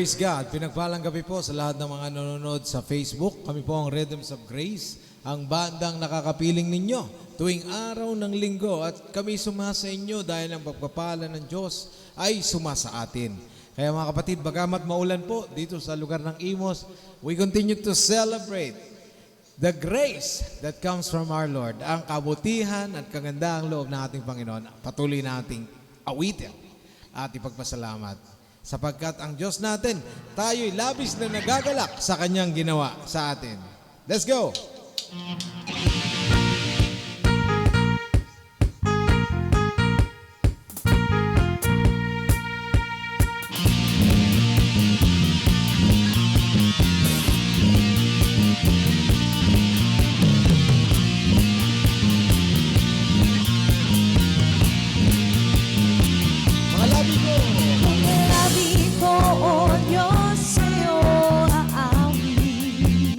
Praise God. Pinagpalang gabi po sa lahat ng mga nanonood sa Facebook. Kami po ang Rhythms of Grace, ang bandang nakakapiling ninyo tuwing araw ng linggo. At kami sumasa inyo dahil ang pagpapala ng Diyos ay sumasa atin. Kaya mga kapatid, bagamat maulan po dito sa lugar ng Imos, we continue to celebrate the grace that comes from our Lord. Ang kabutihan at kagandahang loob ng ating Panginoon, patuloy nating awitin at ipagpasalamat. Sapagkat ang Diyos natin, tayo'y labis na nagagalak sa Kanyang ginawa sa atin. Let's go! Mga labi ko! O Diyos, sa'yo aawit.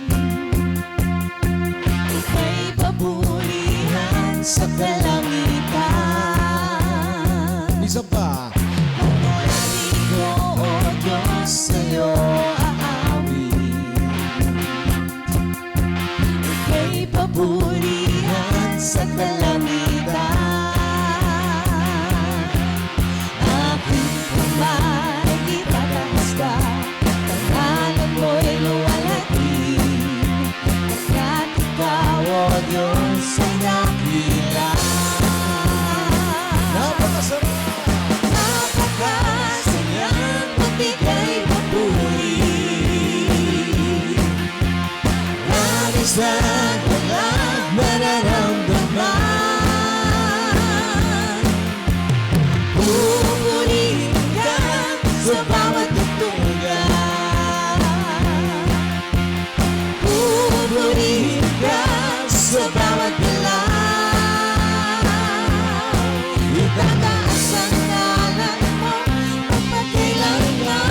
Ika'y pabulihan sa kalangitan. Isa pa. Pagmulabi ko, O Diyos, sa'yo aawit. Ika'y pabulihan sa kalangitan. Aking kamay itataas ka, pangalan mo'y luwalhati. Pagkat ikaw, O Diyos, ay dakila. Napakasayang magbigay papuri. Labis na walang mararamdaman. Pupurihin ka sa bawat tutugan. Pupurihin ka sa bawat galaw. Itataas ang ngalan mo magpakailanman.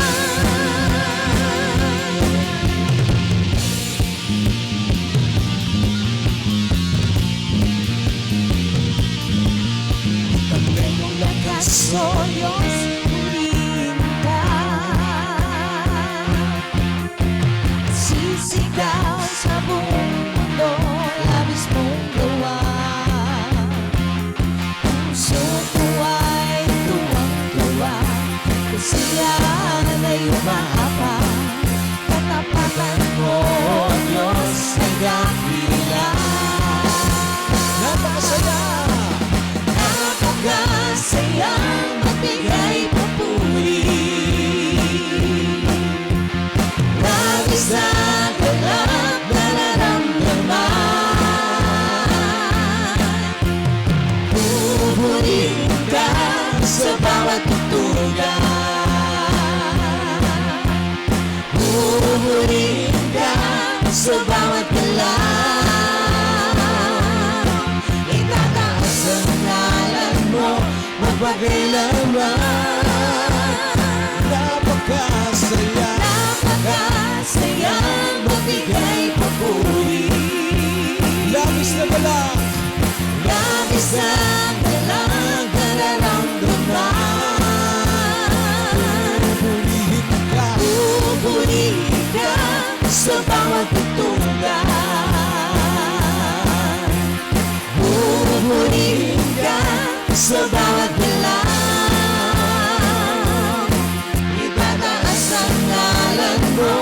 Taglay mong lakas, O Diyos, purihin ka. Sisigaw sa buong mundo, labis mong gawa. Puso ko ay tuwang-tuwa, kasi yan ay umaabang. Katapatan mo, O Diyos, ay dakila. Napakasaya! Napakasayang magbigay papuri. Labis na galak nararamdaman. Pupurihin ka sa bawat tutugan. Pupurihin ka sa bawat galaw. Itataas ang ngalan mo magpakailanman. Napakasaya! Napakasayang magbigay papuri. Labis na balak! Labis ang galang nararamdaman. Pupurihin ka! Pupurihin ka sa bawat tutugan. Pupurihin ka sa bawat galaw. Itataas ang ngalan mo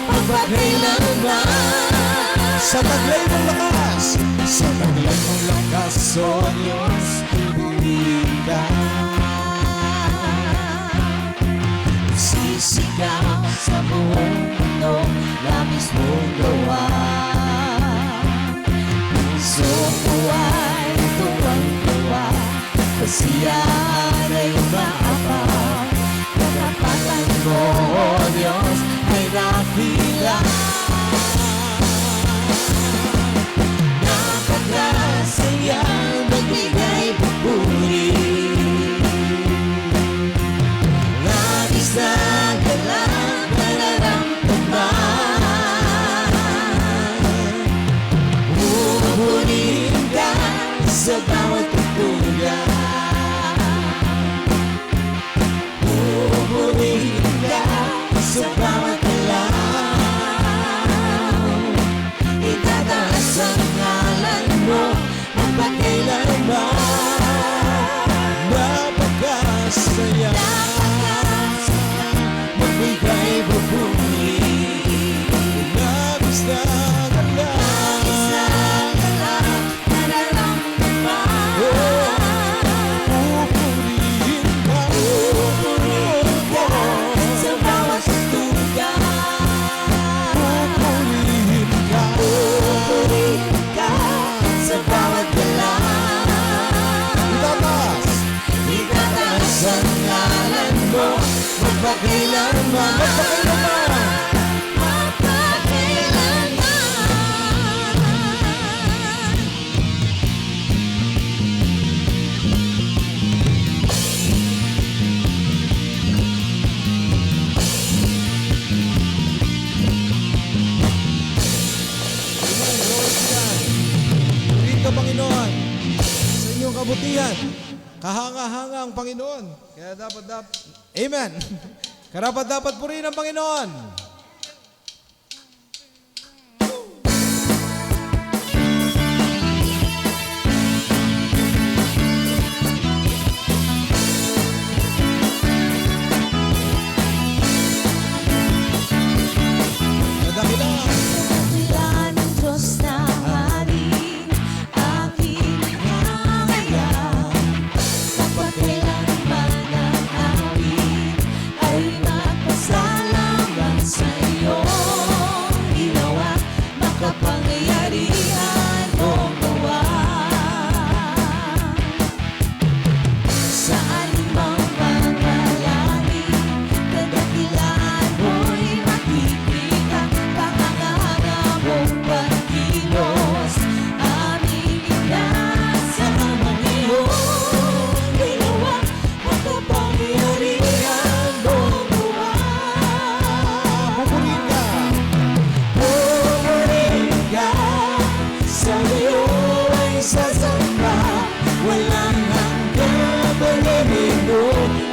magpakailanman. Sa taglay mong lakas! Sa taglay mong lakas, O Diyos, purihin ka. Sisigaw sa buong mundo, labis mong gawa. Puso ko ay tuwang-tuwa, kasi yan ay umaabang. Katapatan mo, O Diyos, ay dakila. Napakasayang magbigay papuri. Labis na galak nararamdaman. Pupurihin ka sa bawat tutugan. Pupurihin ka sa bawat nagagalak. Labis na galak na nararamdaman. Pupurihin ka, Pupurihin ka sa bawat tuga. pupurihin ka, Pupurihin ka sa bawat galak. itataas, Itataas ang ngalan mo, magpakailanman, magpakailanman. Purihin ka, Panginoon, sa inyong kabutihan. Kahanga-hanga ang Panginoon. Kaya dapat, Amen. Karapat-dapat purihin ang Panginoon. Madakilang. Dakilan ng Diyos na hari, aking hinahayag. Kapagkailanman ang awit ay magpasalamat sa iyong ginawa. Makapangyarihan mong gawa. Sa anumang pangalangin, kadakilaan mo'y makikita. Panganganga mong pagkilos, aming inasa ang iyong ginawa. Makapangyarihan mong gawa. Pupurihin ka. Pupurihin ka, sa iyo ay sasamba. Walang hanggang pag-ibig mo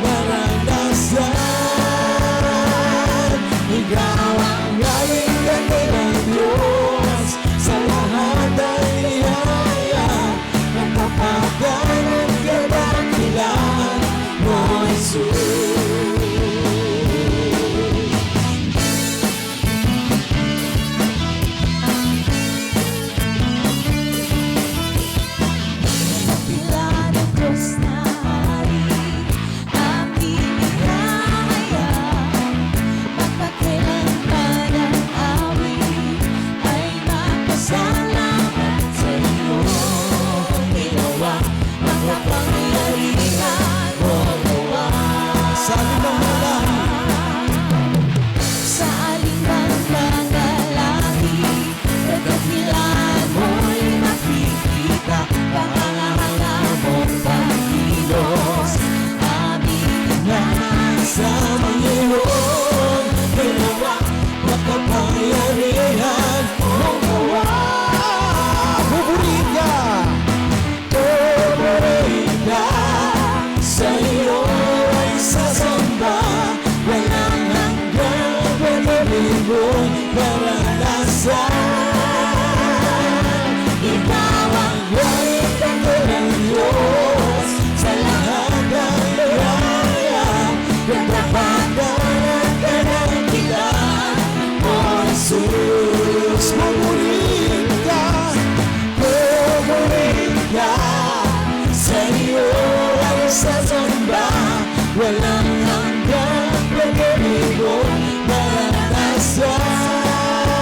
maranasan. Ikaw ang galing dakilang Diyos, sa lahat ay ihaya. Ang kapagalan kadakilaan mo, Jesus. Dakilan ng Diyos na hari, aking hinahayag. Magpakailanman ang awit ay magpasalamat sa iyong ginawa. Makapangyarihan mong gawa. Sa amin ng mga lahi, Sa alinman mga lahi, kadakilaan mo'y makikita. Pangangahanga mong pagkilos, aming inasa ang iyong ginawa. Makapangyarihan mong gawa. pupurihin ka. Pupurihin ka, sa iyo ay sasamba. Walang hanggang pag-ibig mo'y maranasan. Ikaw ang galing dakilang Diyos, sa lahat ay ihaya. Katapatan at kadakilaan mo, Jesus. Pupurihin ka. Pupurihin ka, sa iyo ay sasamba. Walang hanggang pag-ibig mo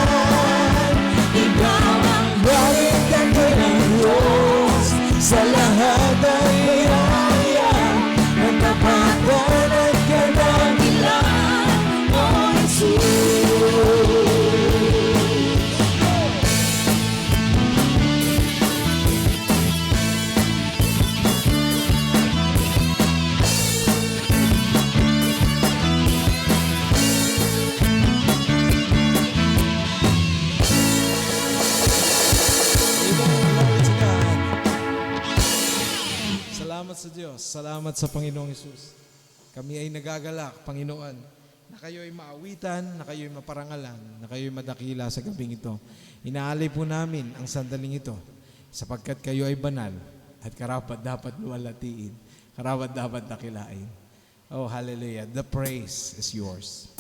maranasan. Ikaw ang galing dakilang Diyos, sa lahat ay ihaya. Ang kapatan at kadakilaan mo, Jesus. Salamat sa Diyos. Salamat sa Panginoong Hesus. Kami ay nagagalak, Panginoon, na kayo ay maawitan, na kayo ay maparangalan, na kayo ay madakila sa gabing ito. Inaalay po namin ang sandaling ito sapagkat kayo ay banal at karapat dapat luwalhatiin, karapat dapat dakilain. Oh, hallelujah. The praise is yours.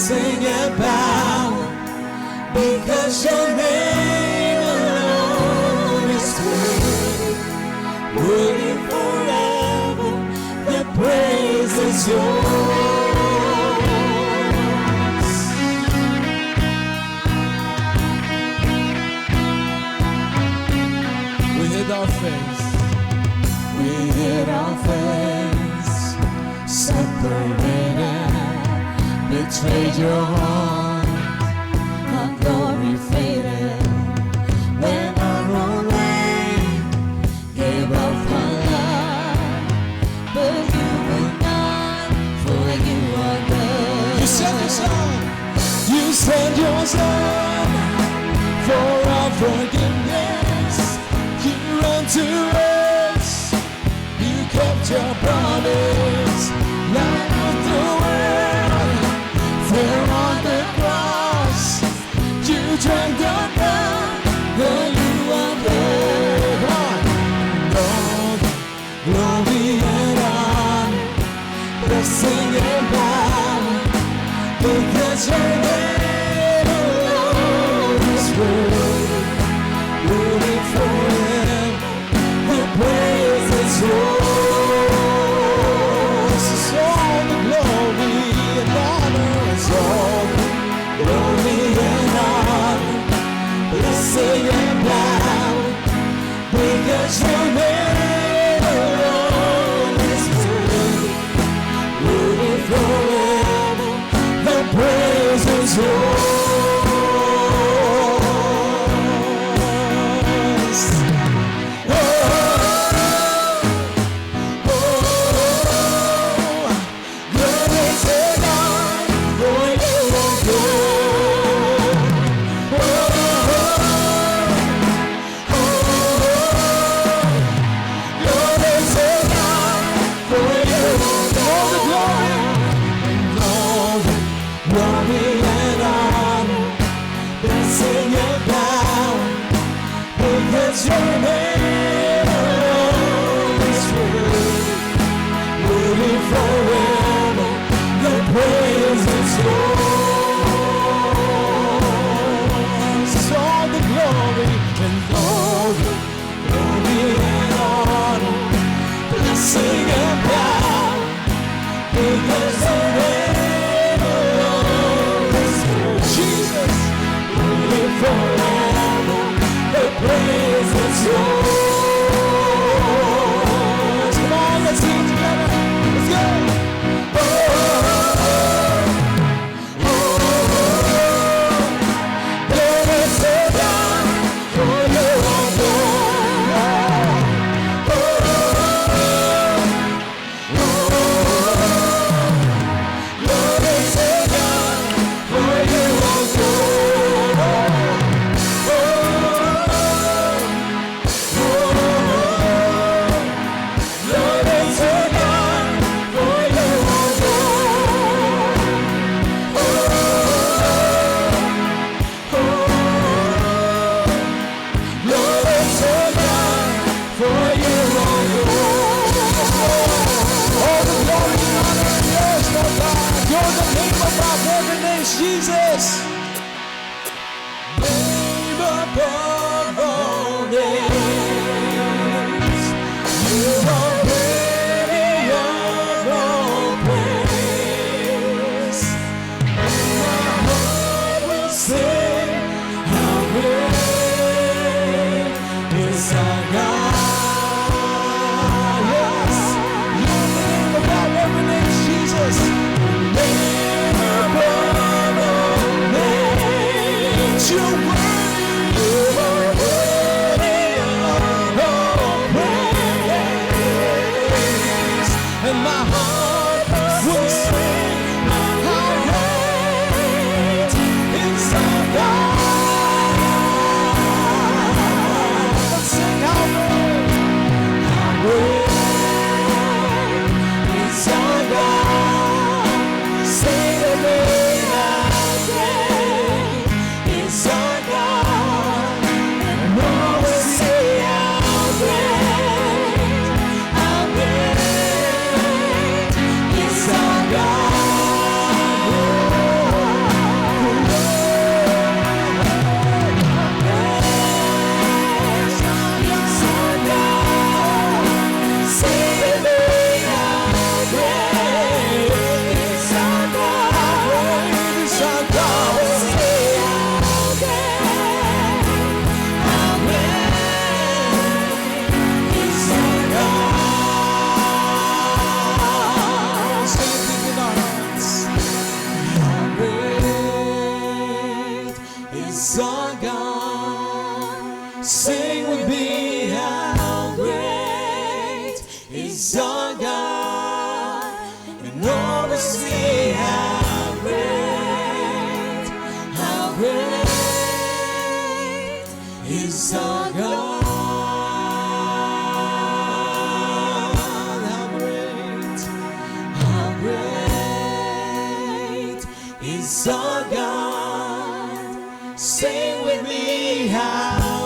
sing and bow, because your name alone is great. Worthy forever, the praise is yours. We hid our face, we hid our face, separated, betrayed your heart, our glory faded. When our own way gave up our love, but you would not, for you are good. You sent your son, you sent your son for our forgiveness. You ran to us, you kept your promise. Light of the world, there on the cross, you drank the blood, then you are dead. Lord, glory and honor, blessing and power, because your name alone is worthy, worthy forever, the praise is yours. It's all the glory and honor, it's all the glory and honor, blessing and power, because your name alone is worthy, worthy forever, the praise is yours. Oh, glory to God, for you are good. Glory to God, for you are all the glory and all the glory and honor, blessing and power, because your name alone is worthy, worthy forever, the praise is yours. All the glory and all the glory and honor, blessing and power, because your name alone is worthy. Jesus, worthy forever, the praise is yours. Come on, let's sing it together. Let's go. Oh, glory to God, for you are good. Glory to God, for you are good. Jesus, name above all names, you are worthy of all praise. My heart will sing, how great is our God. Yes, your name above every name, Jesus. Name above all names. Sing with me, how great is our God, and all will see how great is our God. How great is our God. Sing with me, how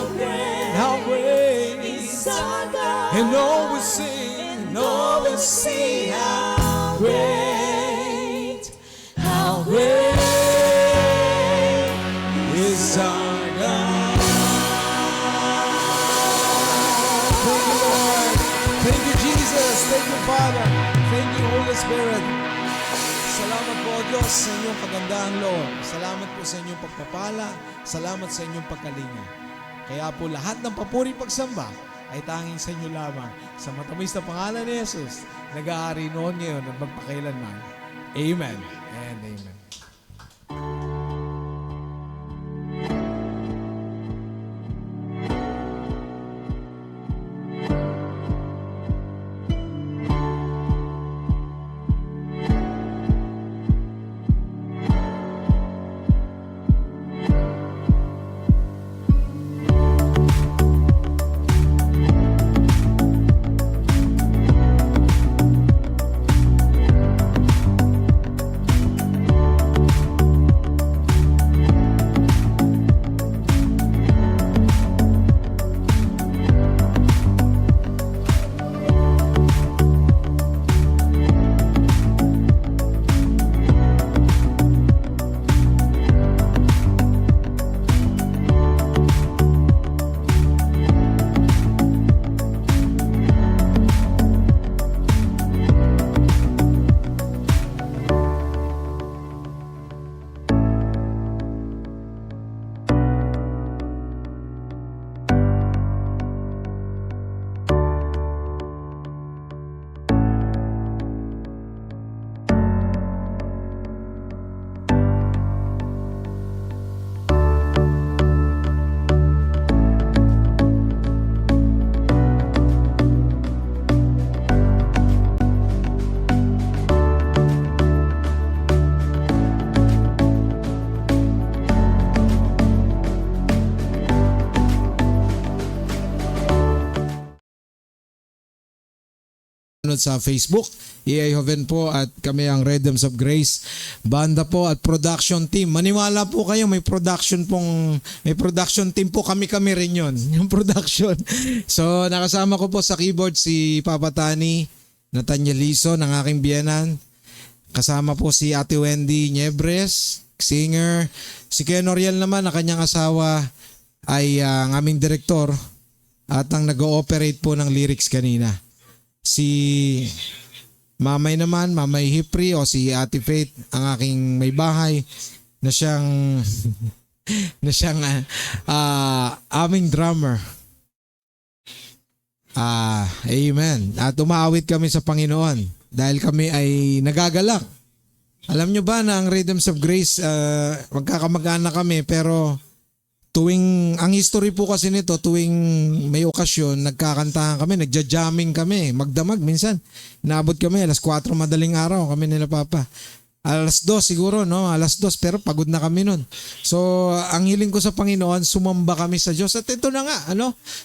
great is our God. And all will sing, and all will see how great is our God. Thank you, Lord. Thank you, Jesus. Thank you, Father. Thank you, Holy Spirit. Salamat po, Diyos, sa inyong kagandahang loob. Salamat po sa inyong pagpapala. Salamat sa inyong pagkalinga. Kaya po lahat ng papuri pagsamba ay tanging sa inyo lamang. Sa matamis na pangalan ni Jesus, nag-aari noon ngayon at magpakailanman. Amen and amen. Sa Facebook, EA Joven po at kami ang Rhythms of Grace banda po at production team. Maniwala po kayo, may production team po, kami rin yon, yung production. So nakasama ko po sa keyboard si Papa Tani Nathaniel Liso ng aking biyenan. Kasama po si Ate Wendy Niebres, singer. Si Ken Oriel naman na kanyang asawa ay ang aming direktor at ang nag-ooperate po ng lyrics kanina. Si Mamay naman, Mamay Hipri o si Ate Faith, ang aking may bahay na siyang aming drummer. Amen. At umaawit kami sa Panginoon dahil kami ay nagagalak. Alam nyo ba na ang Rhythms of Grace, magkakamag-anak kami, pero ang history po kasi nito, tuwing may okasyon, nagkakantahan kami, nagja-jamming kami, magdamag minsan. Inaabot kami, alas 4 madaling araw kami nila Papa. Alas 2 siguro, no? Alas 2, pero pagod na kami nun. So, ang hiling ko sa Panginoon, sumamba kami sa Diyos. At ito na nga,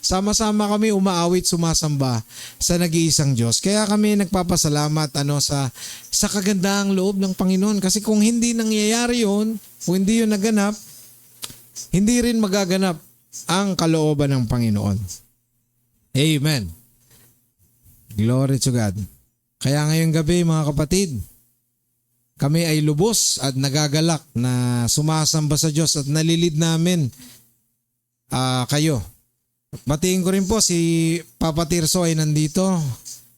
sama-sama kami umaawit, sumasamba sa nag-iisang Diyos. Kaya kami nagpapasalamat sa kagandahang loob ng Panginoon. Kasi kung hindi nangyayari yun, kung hindi yun naganap, hindi rin magaganap ang kalooban ng Panginoon. Amen. Glory to God. Kaya ngayong gabi mga kapatid, kami ay lubos at nagagalak na sumasamba sa Diyos at nalilid namin kayo. Batiin ko rin po si Papa Tirso ay nandito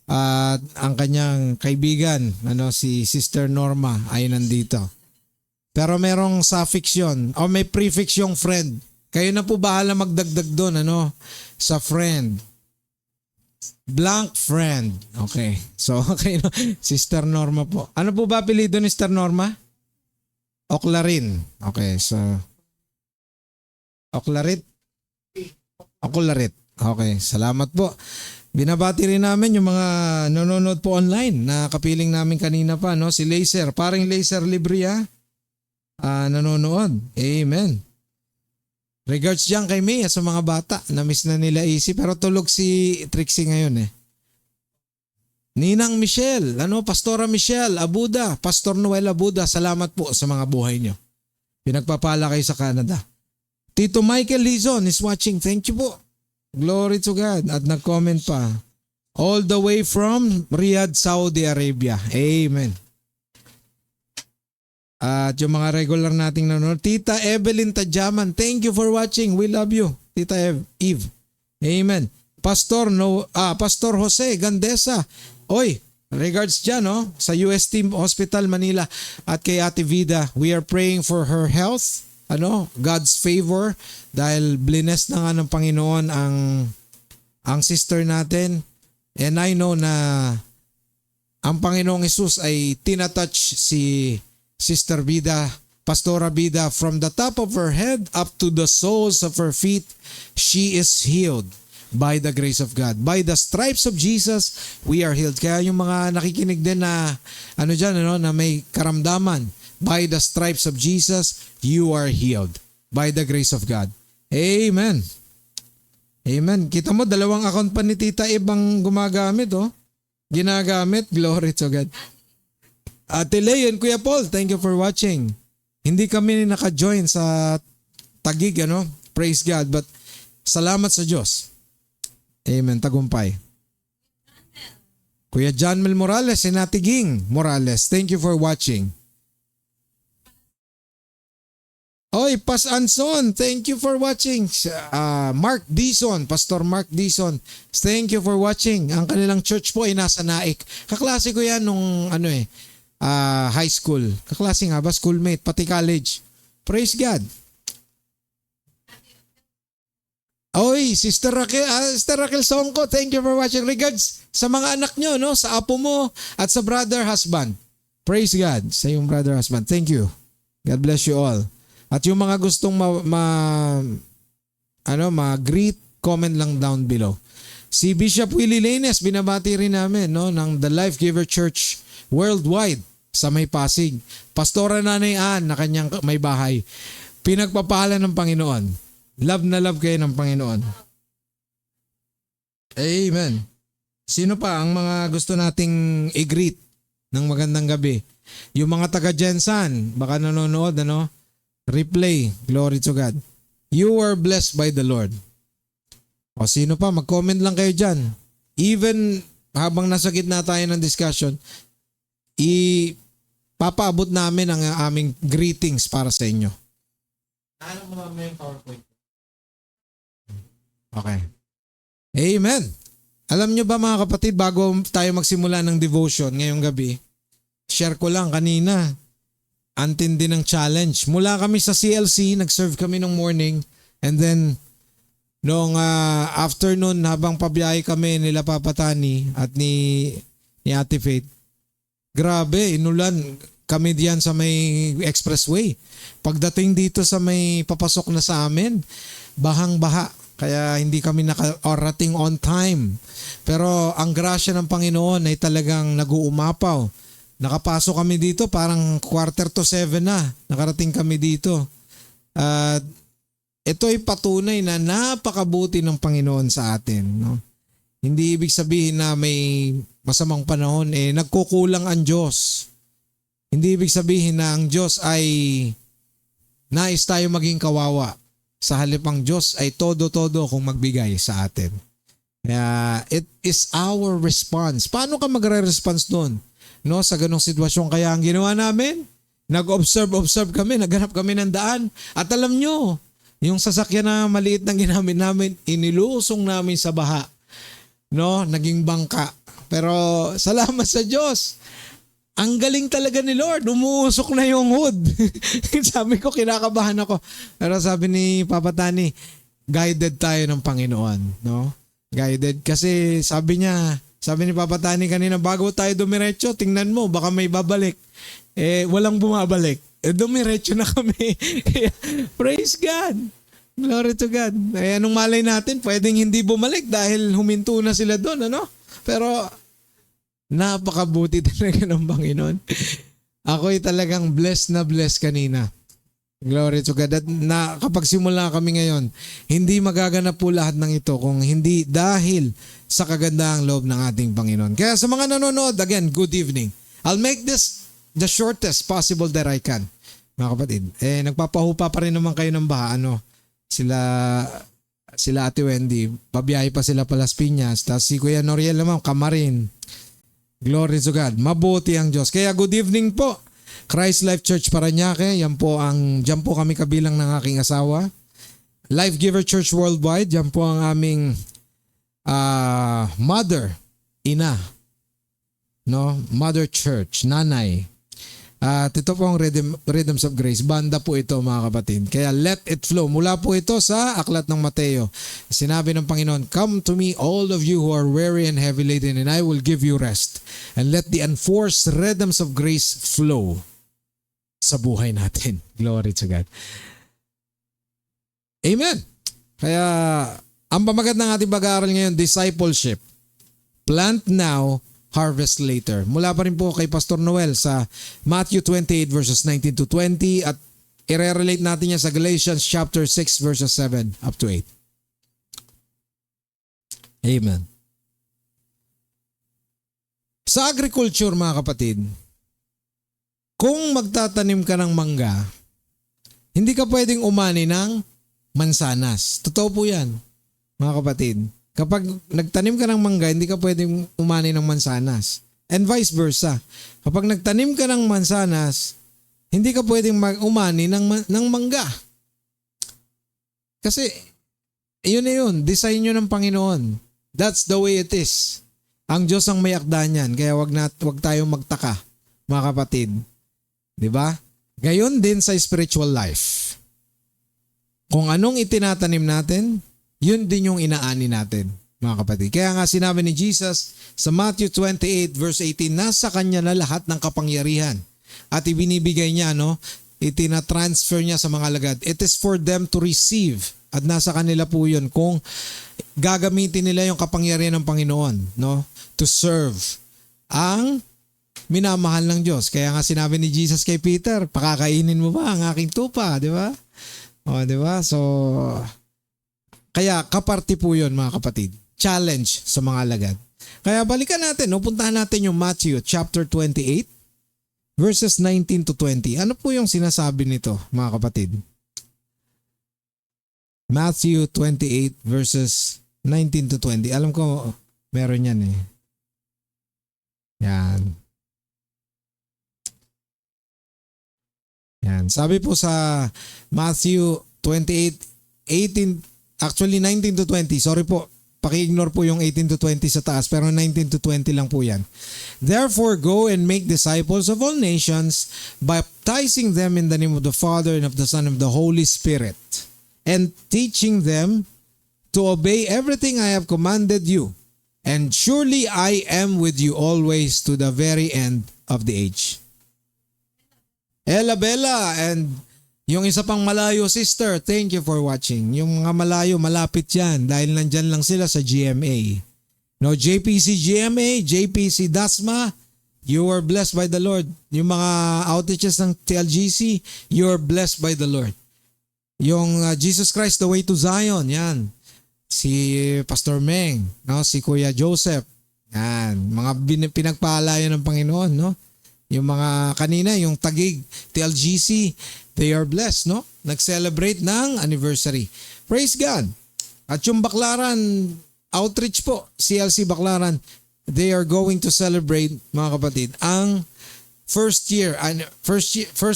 at ang kanyang kaibigan, si Sister Norma ay nandito. Pero merong suffix yun. O may prefix yung friend. Kayo na po bahala magdagdag doon, sa friend. Blank friend. Okay. So, okay. Sister Norma po. Ano po ba apelyido ni Sister Norma? Oclarin. Okay. So, Oclarit. Ako Larit. Okay, salamat po. Binabati rin namin yung mga nanonood po online na kapiling namin kanina pa, no? Si Laser, paring Laser Libria, nanonood. Amen. Regards dyan kay Mia sa mga bata. Na-miss na nila Easy pero tulog si Trixie ngayon eh. Ninang Michelle, Pastora Michelle Abuda, Pastor Noel Abuda, salamat po sa mga buhay nyo. Pinagpapala kayo sa Canada. Tito Michael Lizon is watching. Thank you po. Glory to God. At nag-comment pa. All the way from Riyadh, Saudi Arabia. Amen. At yung mga regular nating nanonood. Tita Evelyn Tadyaman, thank you for watching. We love you. Tita Eve. Amen. Pastor Jose Gandesa. Oy, regards dyan, no? Sa UST Hospital Manila at kay Ate Vida. We are praying for her health. God's favor dahil blessed na nga ng Panginoon ang sister natin. And I know na ang Panginoong Jesus ay tinatouch si Sister Vida, Pastora Vida, from the top of her head up to the soles of her feet. She is healed by the grace of God. By the stripes of Jesus, we are healed. Kaya yung mga nakikinig din na na may karamdaman, by the stripes of Jesus, you are healed. By the grace of God. Amen. Amen. Kita mo, dalawang account pa ni Tita Ibang gumagamit, Ginagamit. Glory to God. Ate Lay and Kuya Paul, thank you for watching. Hindi kami naka-join sa Tagig, Praise God. But salamat sa Diyos. Amen. Tagumpay. Kuya John Mel Morales and Ate Ging Morales, thank you for watching. Oy, Pas Anson, thank you for watching. Mark Dison, Pastor Mark Dison, thank you for watching. Ang kanilang church po ay nasa Naik. Kaklase ko yan nung high school. Kaklase nga ba? Schoolmate, pati college. Praise God. Oy, Sister Raquel Songko, thank you for watching. Regards sa mga anak nyo, sa apo mo at sa brother husband. Praise God sa yung brother husband. Thank you. God bless you all. At yung mga gustong ma-greet, comment lang down below. Si Bishop Willie Lanes, binabati rin namin ng The Life Giver Church Worldwide sa May Pasig. Pastora Nanay Ann na kanyang may bahay. Pinagpapahala ng Panginoon. Love na love kayo ng Panginoon. Amen. Sino pa ang mga gusto nating i-greet ng magandang gabi? Yung mga taga Jensan, baka nanonood, replay, glory to God. You are blessed by the Lord. O sino pa, mag-comment lang kayo dyan. Even habang nasa gitna tayo ng discussion, ipapaabot namin ang aming greetings para sa inyo. Ano mo naman yung PowerPoint? Okay. Amen. Alam nyo ba mga kapatid, bago tayo magsimula ng devotion ngayong gabi, share ko lang kanina, antindi ng challenge. Mula kami sa CLC, nag-serve kami ng morning, and then noong afternoon habang pabiyahe kami nila Papa Tani at ni Ate Faith, grabe, inulan kami diyan sa may expressway. Pagdating dito sa may papasok na sa amin, bahang-baha. Kaya hindi kami nakarating on time. Pero ang grasya ng Panginoon ay talagang nag-uumapaw. Nakapasok kami dito parang 6:45 na. Nakarating kami dito. At ito ay patunay na napakabuti ng Panginoon sa atin. Hindi ibig sabihin na may masamang panahon. Nagkukulang ang Diyos. Hindi ibig sabihin na ang Diyos ay nais tayo maging kawawa. Sa halip ang Diyos ay todo-todo kung magbigay sa atin. Kaya it is our response. Paano ka magre-response doon? Sa ganong sitwasyon. Kaya ang ginawa namin, nag-observe kami, naghanap kami ng daan. At alam nyo, yung sasakyan na maliit na ginamit namin, inilusong namin sa baha. Naging bangka. Pero salamat sa Diyos. Ang galing talaga ni Lord. Umuusok na yung hood. Sabi ko, kinakabahan ako. Pero sabi ni Papa Tani, guided tayo ng Panginoon. Guided. Kasi sabi ni Papa Tani kanina, bago tayo dumiretso, tingnan mo, baka may babalik. Walang bumabalik. Dumiretso na kami. Kaya, praise God. Glory to God. Eh, anong malay natin? Pwedeng hindi bumalik dahil huminto na sila doon, ano? Pero, napakabuti talaga ng Panginoon. Ako'y talagang blessed na blessed kanina. Glory to God. At kapag simula kami ngayon, hindi magaganap po lahat ng ito kung hindi dahil sa kagandahang loob ng ating Panginoon. Kaya sa mga nanonood, again, good evening. I'll make this the shortest possible that I can. Mga kapatid, nagpapahupa pa rin naman kayo ng baha, sila Ate Wendy, pabiyahe pa sila pa Las Piñas, tapos si Kuya Noriel naman, Kamarin. Glory to God. Mabuti ang Diyos. Kaya good evening po. Christ Life Church Parañaque, diyan po kami kabilang ng aking asawa. Life Giver Church Worldwide, diyan po ang aming mother, ina, Mother Church, nanay. At ito po ang Rhythms of Grace. Banda po ito mga kapatid. Kaya let it flow. Mula po ito sa Aklat ng Mateo. Sinabi ng Panginoon, "Come to me all of you who are weary and heavy laden and I will give you rest. And let the unforced rhythms of grace flow sa buhay natin." Glory to God. Amen. Kaya ang pamagat ng ating pag-aaral ngayon, discipleship. Plant now, harvest later. Mula pa rin po kay Pastor Noel sa Matthew 28 verses 19 to 20 at i-relate natin yan sa Galatians chapter 6 verses 7 up to 8. Amen. Sa agriculture mga kapatid, kung magtatanim ka ng mangga, hindi ka pwedeng umani ng mansanas. Totoo po yan mga kapatid. Kapag nagtanim ka ng mangga, hindi ka pwedeng umani ng mansanas. And vice versa. Kapag nagtanim ka ng mansanas, hindi ka pwedeng umani ng mangga. Kasi, yun na yun. Design yun ng Panginoon. That's the way it is. Ang Diyos ang may akda niyan. Kaya wag tayong magtaka, mga kapatid. Diba? Gayon din sa spiritual life. Kung anong itinatanim natin, yun din yung inaani natin, mga kapatid. Kaya nga sinabi ni Jesus sa Matthew 28 verse 18, nasa Kanya na lahat ng kapangyarihan. At ibinibigay niya, itinatransfer niya sa mga alagad. It is for them to receive. At nasa kanila po yun kung gagamitin nila yung kapangyarihan ng Panginoon, to serve ang minamahal ng Diyos. Kaya nga sinabi ni Jesus kay Peter, pakakainin mo ba ang aking tupa, di ba? O, di ba? So, kaya kaparti po yun mga kapatid. Challenge sa mga alagad. Kaya balikan natin, puntahan natin yung Matthew chapter 28 verses 19 to 20. Ano po yung sinasabi nito mga kapatid? Matthew 28 verses 19 to 20. Alam ko meron yan eh. Yan. Yan. Sabi po sa Matthew 28, 19 to 20. Sorry po. Paki-ignore po yung 18 to 20 sa taas. Pero 19 to 20 lang po yan. Therefore, go and make disciples of all nations, baptizing them in the name of the Father and of the Son and of the Holy Spirit, and teaching them to obey everything I have commanded you. And surely I am with you always to the very end of the age. Ella Bella and yung isa pang malayo sister, thank you for watching. Yung mga malayo, malapit yan dahil nandyan lang sila sa GMA. JPC GMA, JPC Dasma, you are blessed by the Lord. Yung mga outages ng TLGC, you are blessed by the Lord. Yung Jesus Christ, the way to Zion, yan. Si Pastor Meng, si Kuya Joseph, yan. Mga pinagpahalayan ng Panginoon, Yung mga kanina, yung Tagig, TLGC, they are blessed, Nag-celebrate ng anniversary. Praise God. At yung Baclaran outreach po, CLC Baclaran, they are going to celebrate, mga kapatid, ang first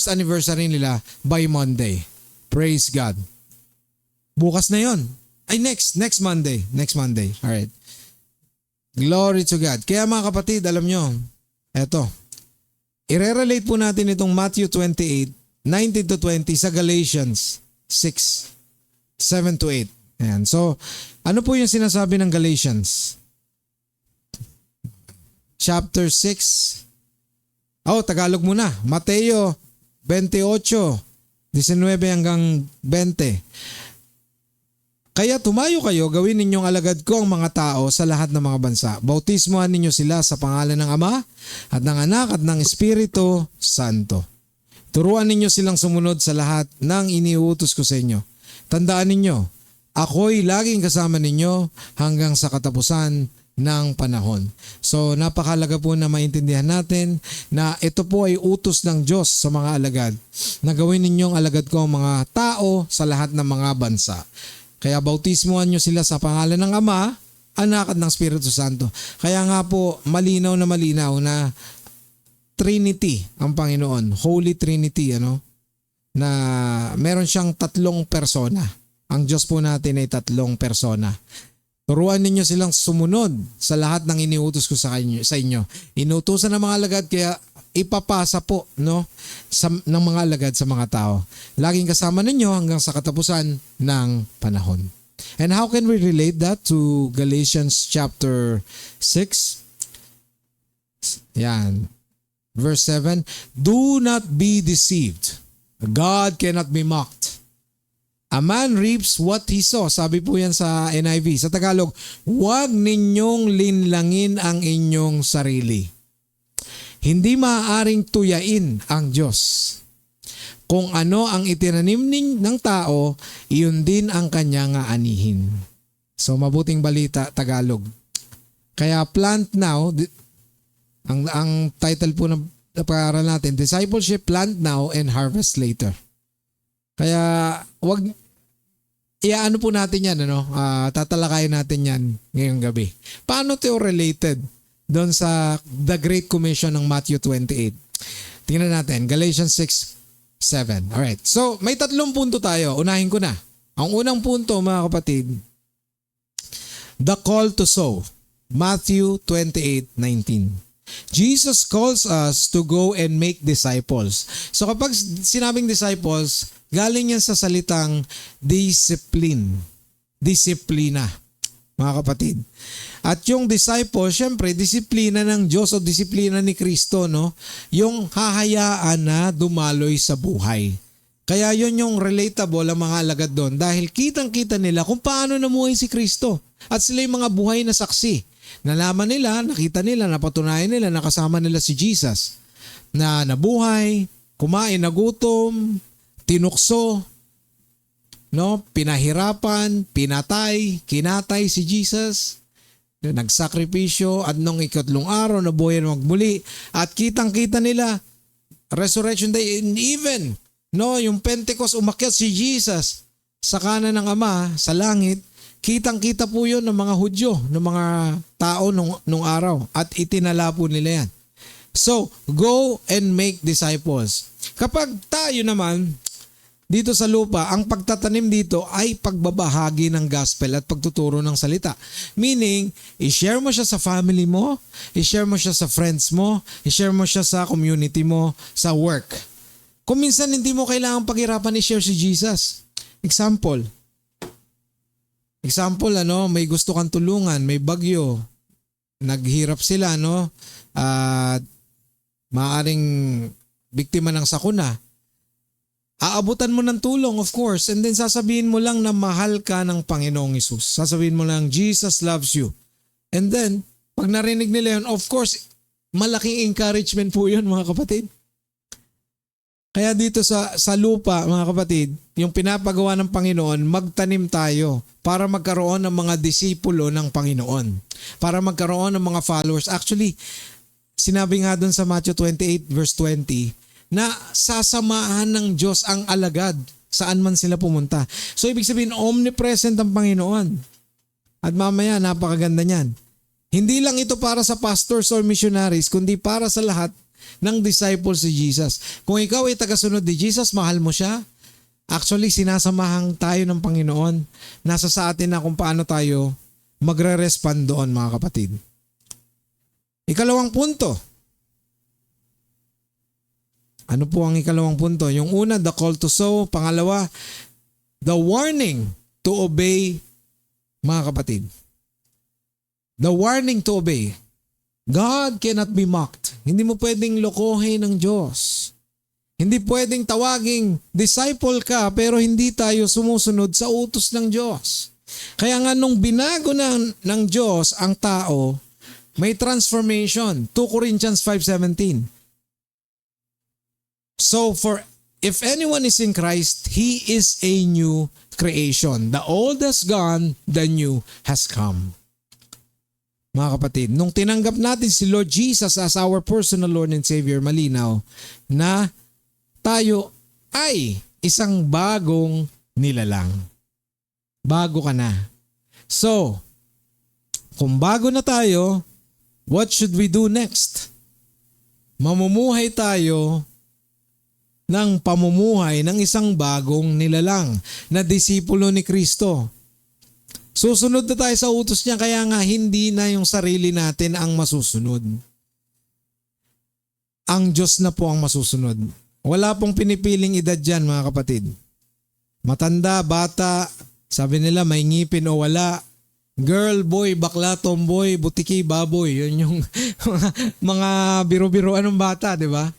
anniversary nila by Monday. Praise God. Bukas na yon. Ay, next Monday. Next Monday. Alright. Glory to God. Kaya mga kapatid, alam nyo, eto, i-relate po natin itong Matthew 28, 19 to 20 sa Galatians 6, 7 to 8. Ayan. So, ano po yung sinasabi ng Galatians? Chapter 6. Tagalog muna. Mateo 28, 19 hanggang 20. Kaya tumayo kayo, gawin ninyong alagad ko ang mga tao sa lahat ng mga bansa. Bautismohan ninyo sila sa pangalan ng Ama at ng Anak at ng Espiritu Santo. Turuan ninyo silang sumunod sa lahat ng iniuutos ko sa inyo. Tandaan ninyo, ako'y laging kasama ninyo hanggang sa katapusan ng panahon. So napakahalaga po na maintindihan natin na ito po ay utos ng Diyos sa mga alagad na gawin ninyong alagad ko ang mga tao sa lahat ng mga bansa. Kaya bautismohan nyo sila sa pangalan ng Ama, Anak at ng Espiritu Santo. Kaya nga po malinaw na Trinity ang Panginoon, Holy Trinity, na meron siyang tatlong persona. Ang Diyos po natin ay tatlong persona. Turuan ninyo silang sumunod sa lahat ng iniutos ko sa inyo. Inutusan ng mga alagad kaya ipapasa po ng mga alagad sa mga tao. Laging kasama ninyo hanggang sa katapusan ng panahon. And how can we relate that to Galatians chapter 6? Yan. Verse 7, do not be deceived. God cannot be mocked. A man reaps what he sows. Sabi po yan sa NIV. Sa Tagalog, huwag ninyong linlangin ang inyong sarili. Hindi maaaring tuyain ang Diyos. Kung ano ang itinanim ng tao, iyon din ang kanyang aanihin. So mabuting balita, Tagalog. Kaya plant now, ang title po ng pag-aaral natin, Discipleship, Plant Now and Harvest Later. Kaya iaano po natin yan, tatalakayin natin yan ngayong gabi. Paano ito related doon sa The Great Commission ng Matthew 28? Tingnan natin, Galatians 6:7. Alright, so may tatlong punto tayo. Unahin ko na. Ang unang punto, mga kapatid, the call to sow. Matthew 28:19. Jesus calls us to go and make disciples. So kapag sinabing disciples, galing yan sa salitang discipline. Disiplina, mga kapatid. At yung disciple, syempre, disiplina ng Diyos o disiplina ni Kristo, yung hahayaan na dumaloy sa buhay. Kaya yun yung relatable ang mga alagad doon dahil kitang-kita nila kung paano namuhay si Kristo. At sila yung mga buhay na saksi. Nalaman nila, nakita nila, napatunayan nila, nakasama nila si Jesus na nabuhay, kumain, nagutom, tinukso, pinahirapan, pinatay, kinatay si Jesus, nagsakripisyo at nung ikatlong araw nabuhay na magmuli at kitang-kita nila Resurrection Day and even yung Pentecost umakyat si Jesus sa kanan ng Ama sa langit. Kitang-kita po yun ng mga Hudyo, ng mga tao nung araw at itinala po nila yan. So, go and make disciples. Kapag tayo naman dito sa lupa, ang pagtatanim dito ay pagbabahagi ng gospel at pagtuturo ng salita. Meaning, i-share mo siya sa family mo, i-share mo siya sa friends mo, i-share mo siya sa community mo, sa work. Kung minsan hindi mo kailangang paghirapan i-share si Jesus. Example, may gusto kang tulungan, may bagyo, naghirap sila, at maaaring biktima ng sakuna. Aabutan mo ng tulong, of course, and then sasabihin mo lang na mahal ka ng Panginoong Hesus. Sasabihin mo lang, Jesus loves you. And then, pag narinig nila yun, of course, malaking encouragement po yun, mga kapatid. Kaya dito sa lupa, mga kapatid, yung pinapagawa ng Panginoon, magtanim tayo para magkaroon ng mga disipulo ng Panginoon. Para magkaroon ng mga followers. Actually, sinabi nga doon sa Matthew 28 verse 20, na sasamahan ng Diyos ang alagad saan man sila pumunta. So ibig sabihin, omnipresent ang Panginoon. At mamaya, napakaganda niyan. Hindi lang ito para sa pastors or missionaries, kundi para sa lahat ng disciples si Jesus. Kung ikaw ay tagasunod ni Jesus, mahal mo siya. Actually, sinasamahan tayo ng Panginoon. Nasa sa atin na kung paano tayo magre-respond doon, mga kapatid. Ikalawang punto. Ano po ang ikalawang punto? Yung una, the call to sow. Pangalawa, the warning to obey, mga kapatid. The warning to obey. God cannot be mocked. Hindi mo pwedeng lokohin ng Diyos. Hindi pwedeng tawaging disciple ka pero hindi tayo sumusunod sa utos ng Diyos. Kaya nga nung binago ng Diyos ang tao, may transformation. 2 Corinthians 5:17. So if anyone is in Christ, he is a new creation. The old has gone, the new has come. Mga kapatid, nung tinanggap natin si Lord Jesus as our personal Lord and Savior, malinaw na tayo ay isang bagong nilalang. Bago ka na. So, kung bago na tayo, what should we do next? Mamumuhay tayo ng pamumuhay ng isang bagong nilalang na disipulo ni Kristo. Susunod na tayo sa utos niya, kaya nga hindi na yung sarili natin ang masusunod. Ang Diyos na po ang masusunod. Wala pong pinipiling edad dyan, mga kapatid. Matanda, bata, sabi nila may ngipin o wala. Girl, boy, bakla, tomboy, butiki, baboy. Yun yung mga biro-biroan ng bata, di ba?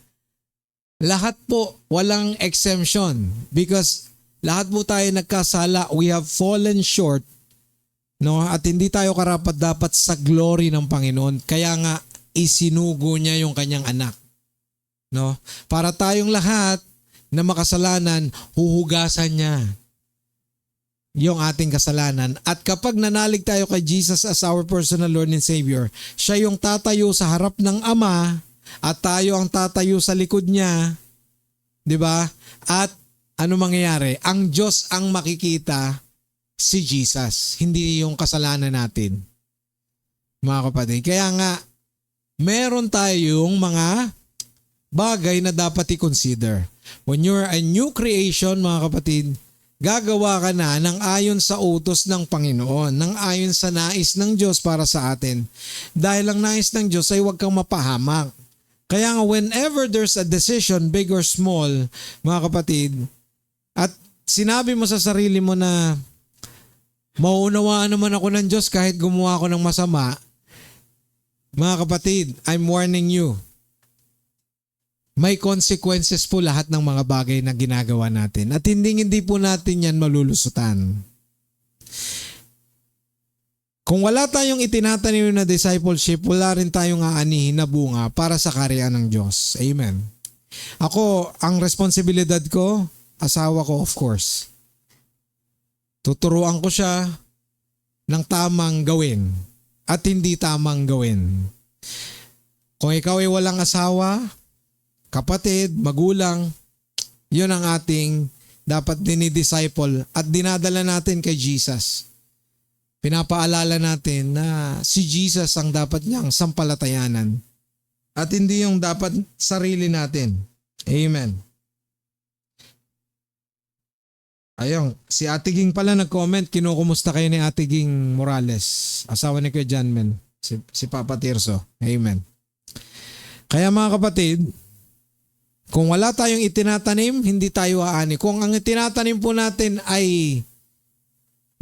Lahat po, walang exemption because lahat po tayo nagkasala. We have fallen short, no? At hindi tayo karapat-dapat sa glory ng Panginoon. Kaya nga, isinugo niya yung kanyang anak. No? Para tayong lahat na makasalanan, huhugasan niya yung ating kasalanan. At kapag nanalig tayo kay Jesus as our personal Lord and Savior, siya yung tatayo sa harap ng Ama at tayo ang tatayo sa likod niya. 'Di ba? At ano mangyayari? Ang Diyos ang makikita, si Jesus, hindi yung kasalanan natin. Mga kapatid, kaya nga meron tayong mga bagay na dapat i-consider. When you're a new creation, mga kapatid, gagawa ka na ng ayon sa utos ng Panginoon, ng ayon sa nais ng Diyos para sa atin. Dahil ang nais ng Diyos ay huwag kang mapahamak. Kaya nga whenever there's a decision, big or small, mga kapatid, at sinabi mo sa sarili mo na mauunawaan naman ako ng Diyos kahit gumawa ako ng masama, mga kapatid, I'm warning you. May consequences po lahat ng mga bagay na ginagawa natin. At hindi po natin yan malulusutan. Kung wala tayong itinatanim na discipleship, wala rin tayong aanihin na bunga para sa kaharian ng Diyos. Amen. Ako, ang responsibilidad ko, asawa ko of course. Tuturuan ko siya ng tamang gawin at hindi tamang gawin. Kung ikaw ay walang asawa, kapatid, magulang, yun ang ating dapat dinidisciple at dinadala natin kay Jesus. Pinapaalala natin na si Jesus ang dapat niyang sampalatayanan at hindi yung dapat sarili natin. Amen. Ayun, si Ate Ging pala nag-comment, kinukumusta kayo ni Ate Ging Morales, asawa ni Kuya Janmen, si Papa Tirso. Amen. Kaya mga kapatid, kung wala tayong itinatanim, hindi tayo aani. Kung ang itinatanim po natin ay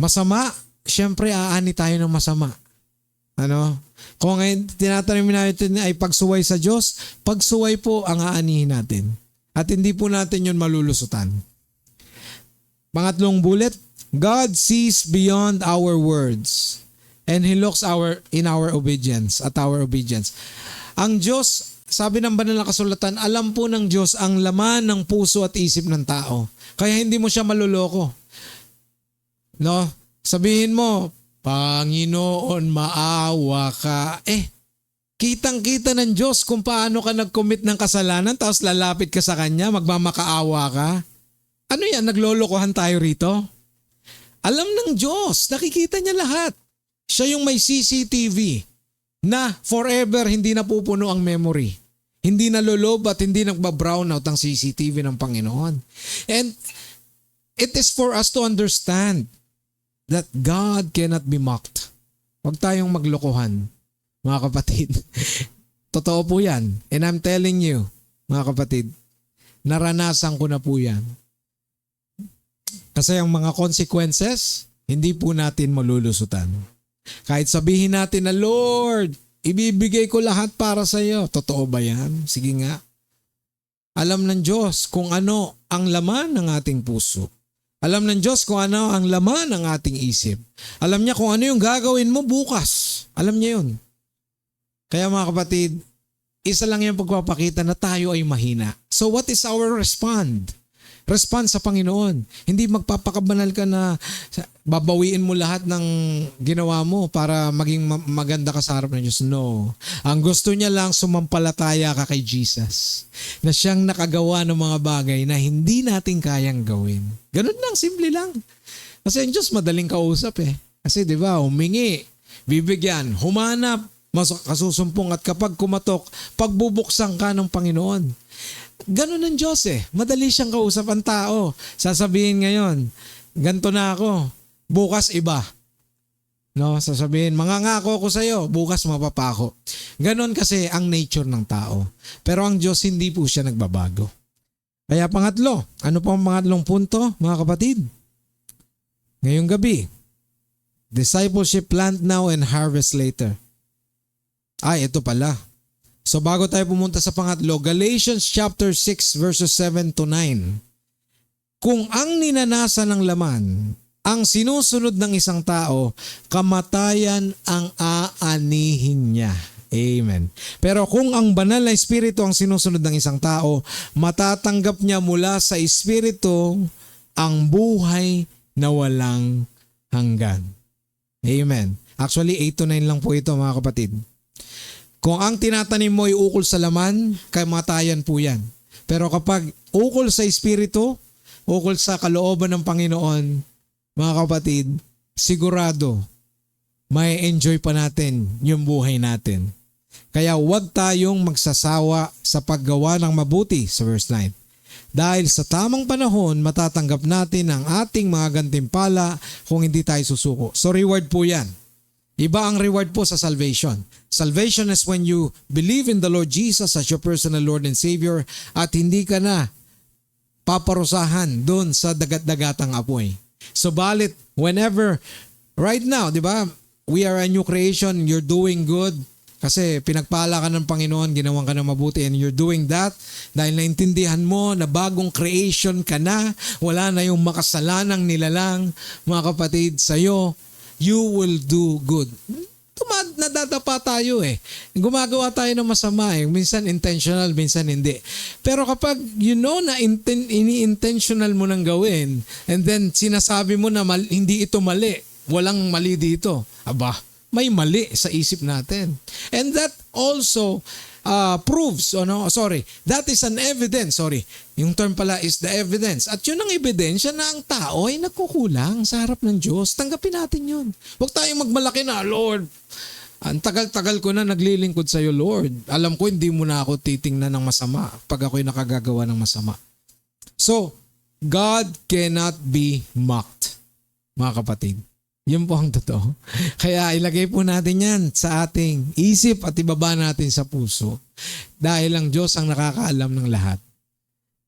masama, syempre aani tayo ng masama. Ano? Kung ang itinatanim natin ay pagsuway sa Diyos, pagsuway po ang aanihin natin. At hindi po natin yun malulusutan. Pangatlong bullet, God sees beyond our words and He looks in our obedience, at our obedience. Ang Diyos, sabi ng banal na kasulatan, alam po ng Diyos ang laman ng puso at isip ng tao. Kaya hindi mo siya maluloko. No? Sabihin mo, Panginoon, maawa ka. Kitang-kita ng Diyos kung paano ka nag-commit ng kasalanan tapos lalapit ka sa Kanya, magmamakaawa ka. Ano yan? Naglolokohan tayo rito? Alam ng Diyos, nakikita niya lahat. Siya yung may CCTV na forever hindi napupuno ang memory. Hindi nalolob at hindi nagba-brownout ang CCTV ng Panginoon. And it is for us to understand that God cannot be mocked. Huwag tayong maglokohan, mga kapatid. Totoo po yan. And I'm telling you, mga kapatid, naranasan ko na po yan. Kasi ang mga consequences, hindi po natin malulusutan. Kahit sabihin natin na, Lord, ibibigay ko lahat para sa iyo. Totoo ba yan? Sige nga. Alam ng Diyos kung ano ang laman ng ating puso. Alam ng Diyos kung ano ang laman ng ating isip. Alam niya kung ano yung gagawin mo bukas. Alam niya yun. Kaya mga kapatid, isa lang yung pagpapakita na tayo ay mahina. So what is our response sa Panginoon? Hindi magpapakabanal ka na babawiin mo lahat ng ginawa mo para maging maganda ka sa harap ng Diyos. No. Ang gusto niya lang sumampalataya ka kay Jesus na siyang nakagawa ng mga bagay na hindi natin kayang gawin. Ganun lang, simple lang. Kasi ang Diyos madaling kausap eh. Kasi di ba, humingi, bibigyan, humanap, kasusumpong at kapag kumatok, pagbubuksan ka ng Panginoon. Ganun ang Diyos eh. Madali siyang kausap ang tao. Sasabihin ngayon, ganito na ako, bukas iba. No, sasabihin, mangangako ko sa iyo, bukas mapapako. Ganon kasi ang nature ng tao. Pero ang Diyos hindi po siya nagbabago. Kaya pangatlo, ano po ang pangatlong punto, mga kapatid? Ngayong gabi, discipleship plant now and harvest later. Ay, ito pala. So bago tayo pumunta sa pangatlo, Galatians chapter 6 verses 7 to 9. Kung ang ninanasa ng laman, ang sinusunod ng isang tao, kamatayan ang aanihin niya. Amen. Pero kung ang banal na espiritu ang sinusunod ng isang tao, matatanggap niya mula sa espiritu ang buhay na walang hanggan. Amen. Actually, 8 to 9 lang po ito mga kapatid. Kung ang tinatanim mo ay ukol sa laman, kamatayan po yan. Pero kapag ukol sa espiritu, ukol sa kalooban ng Panginoon, mga kapatid, sigurado, may enjoy pa natin yung buhay natin. Kaya huwag tayong magsasawa sa paggawa ng mabuti sa verse 9. Dahil sa tamang panahon, matatanggap natin ang ating mga gantimpala kung hindi tayo susuko. So reward po yan. Iba ang reward po sa salvation. Salvation is when you believe in the Lord Jesus as your personal Lord and Savior at hindi ka na paparusahan doon sa dagat-dagatang apoy. So balit, whenever, right now, di ba, we are a new creation, you're doing good, kasi pinagpala ka ng Panginoon, ginawan ka ng mabuti, and you're doing that dahil naintindihan mo na bagong creation ka na, wala na yung makasalanang nilalang, mga kapatid, sa'yo, you will do good. Nadadapa tayo eh. Gumagawa tayo ng masama eh. Minsan intentional, minsan hindi. Pero kapag you know na ini-intentional mo nang gawin and then sinasabi mo na hindi ito mali, walang mali dito. Aba, may mali sa isip natin. And that also that is an evidence, yung term pala is the evidence. At yun ang ebidensya na ang tao ay nagkukulang sa harap ng Diyos. Tanggapin natin yun. Huwag tayong magmalaki na, Lord, ang tagal-tagal ko na naglilingkod sa iyo, Lord. Alam ko hindi mo na ako titingnan ng masama pag ako'y nakagagawa ng masama. So, God cannot be mocked, mga kapatid. Yun po ang totoo. Kaya ilagay po natin yan sa ating isip at ibaba natin sa puso. Dahil ang Diyos ang nakakaalam ng lahat.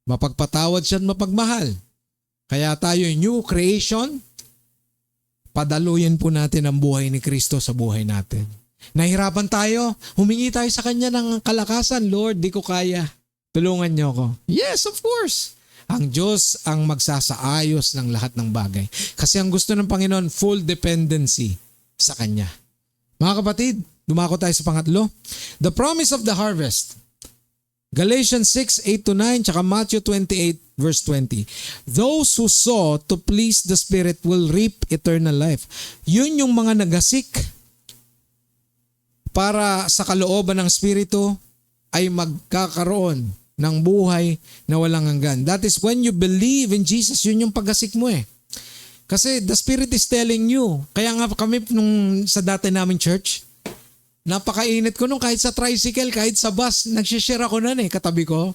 Mapagpatawad siya at mapagmahal. Kaya tayo new creation, padaluyin po natin ang buhay ni Kristo sa buhay natin. Nahirapan tayo, humingi tayo sa Kanya ng kalakasan. Lord, di ko kaya. Tulungan niyo ako. Yes, of course. Ang Diyos ang magsasaayos ng lahat ng bagay. Kasi ang gusto ng Panginoon, full dependency sa Kanya. Mga kapatid, dumako tayo sa pangatlo. The promise of the harvest. Galatians 6:8-9, tsaka Matthew 28, verse 20. Those who sow to please the Spirit will reap eternal life. Yun yung mga nagasik para sa kalooban ng Espiritu ay magkakaroon ng buhay na walang hanggan. That is when you believe in Jesus, yun yung paggasik mo eh. Kasi the Spirit is telling you. Kaya nga kami nung sa dati namin church, napakainit ko nung kahit sa tricycle, kahit sa bus, nagsishare ako nun eh, katabi ko.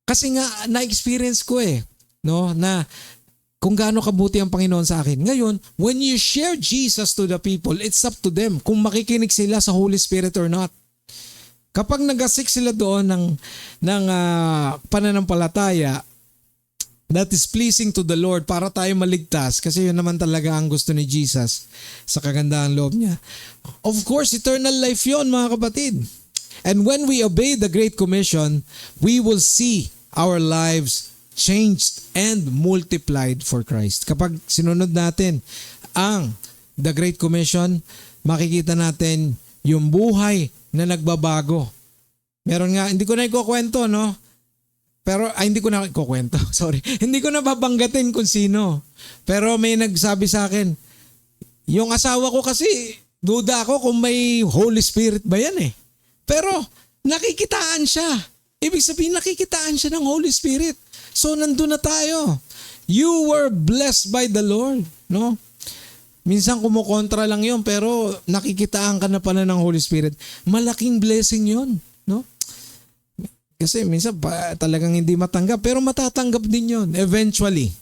Kasi nga, na-experience ko eh, no, na kung gaano kabuti ang Panginoon sa akin. Ngayon, when you share Jesus to the people, it's up to them kung makikinig sila sa Holy Spirit or not. Kapag nagasik sila doon ng pananampalataya, that is pleasing to the Lord para tayo maligtas kasi yun naman talaga ang gusto ni Jesus sa kagandahang loob niya. Of course, eternal life yun mga kapatid. And when we obey the Great Commission, we will see our lives changed and multiplied for Christ. Kapag sinunod natin ang The Great Commission, makikita natin yung buhay na nagbabago. Meron nga, hindi ko na ikukwento, no? Pero, hindi ko na ikukwento. Sorry. Hindi ko na babanggatin kung sino. Pero may nagsabi sa akin, yung asawa ko kasi, duda ako kung may Holy Spirit ba yan eh. Pero, nakikitaan siya. Ibig sabihin, nakikitaan siya ng Holy Spirit. So, nandun na tayo. You were blessed by the Lord. No? Minsan kumukontra lang yun, pero nakikitaan ka na pala ng Holy Spirit. Malaking blessing yun. No? Kasi minsan talagang hindi matanggap, pero matatanggap din yun. Eventually,